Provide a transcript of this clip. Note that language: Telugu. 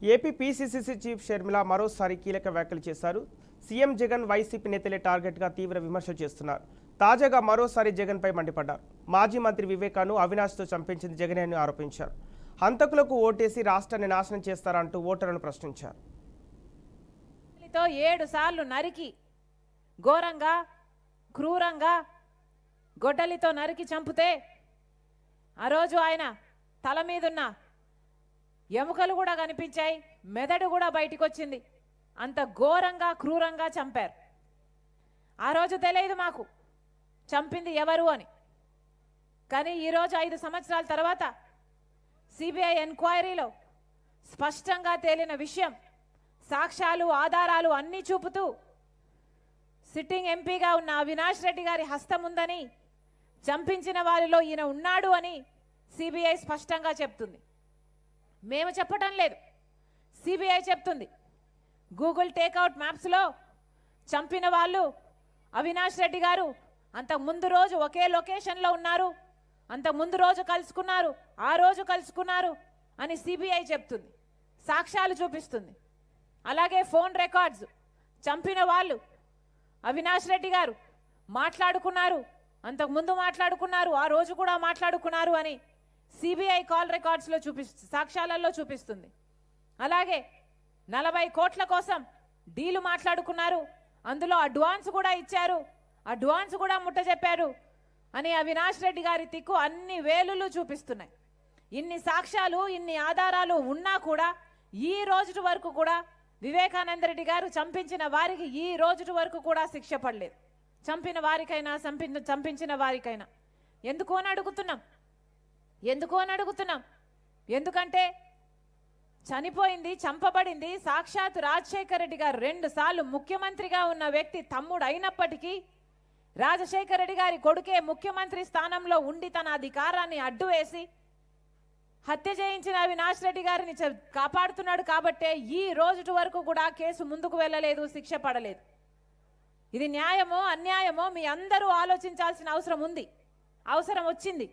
ఏపీ పీసీసీ చీఫ్ షర్మిల మరోసారి కీలక వ్యాఖ్యలు చేశారు. సీఎం జగన్ వైసీపీ నేతలే టార్గెట్గా తీవ్ర విమర్శలు చేస్తున్నారు. తాజాగా మరోసారి జగన్పై మండిపడ్డారు. మాజీ మంత్రి వివేకాను అవినాష్తో చంపించింది జగనే అని ఆరోపించారు. హంతకులకు ఓటేసి రాష్ట్రాన్ని నాశనం చేస్తారంటూ ఓటర్లను ప్రశ్నించారు. 7 సార్లు నరికి ఘోరంగా క్రూరంగా గొడ్డలితో నరికి చంపితే ఆ రోజు ఆయన తల మీదున్న ఎముకలు కూడా కనిపించాయి, మెదడు కూడా బయటికి వచ్చింది. అంత ఘోరంగా క్రూరంగా చంపారు. ఆ రోజు తెలియదు మాకు చంపింది ఎవరు అని. కానీ ఈరోజు 5 సంవత్సరాల తర్వాత సిబిఐ ఎంక్వైరీలో స్పష్టంగా తేలిన విషయం, సాక్ష్యాలు ఆధారాలు అన్నీ చూపుతూ సిట్టింగ్ ఎంపీగా ఉన్న అవినాష్ రెడ్డి గారి హస్తం ఉందని, చంపించిన వారిలో ఈయన ఉన్నాడు అని సిబిఐ స్పష్టంగా చెప్తుంది. మేము చెప్పటం లేదు, సిబిఐ చెప్తుంది. గూగుల్ టేక్అవుట్ మ్యాప్స్లో చంపిన వాళ్ళు అవినాష్ రెడ్డి గారు అంతకు ముందు రోజు ఒకే లొకేషన్లో ఉన్నారు, అంతకు ముందు రోజు కలుసుకున్నారు, ఆ రోజు కలుసుకున్నారు అని సిబిఐ చెప్తుంది, సాక్ష్యాలు చూపిస్తుంది. అలాగే ఫోన్ రికార్డ్స్, చంపిన వాళ్ళు అవినాష్ రెడ్డి గారు మాట్లాడుకున్నారు, అంతకు ముందు మాట్లాడుకున్నారు, ఆ రోజు కూడా మాట్లాడుకున్నారు అని సిబిఐ కాల్ రికార్డ్స్లో సాక్ష్యాలలో చూపిస్తుంది. అలాగే 40 కోట్ల కోసం డీలు మాట్లాడుకున్నారు, అందులో అడ్వాన్స్ కూడా ఇచ్చారు, అడ్వాన్స్ కూడా ముట్ట చెప్పారు అని అవినాష్ రెడ్డి గారి తిక్కు అన్ని వేలులు చూపిస్తున్నాయి. ఇన్ని సాక్ష్యాలు ఇన్ని ఆధారాలు ఉన్నా కూడా ఈ రోజు వరకు కూడా వివేకానంద రెడ్డి గారు చంపించిన వారికి ఈ రోజు వరకు కూడా శిక్ష పడలేదు. చంపిన వారికైనా చంపించిన వారికైనా ఎందుకు అని అడుగుతున్నాం. ఎందుకంటే చనిపోయింది, చంపబడింది సాక్షాత్ రాజశేఖర రెడ్డి గారు 2 సార్లు ముఖ్యమంత్రిగా ఉన్న వ్యక్తి తమ్ముడు అయినప్పటికీ రాజశేఖర రెడ్డి గారి కొడుకే ముఖ్యమంత్రి స్థానంలో ఉండి తన అధికారాన్ని అడ్డు వేసి హత్య చేయించిన అవినాష్ రెడ్డి గారిని కాపాడుతున్నాడు. కాబట్టే ఈ రోజు వరకు కూడా కేసు ముందుకు వెళ్ళలేదు, శిక్ష పడలేదు. ఇది న్యాయమో అన్యాయమో మీ అందరూ ఆలోచించాల్సిన అవసరం వచ్చింది.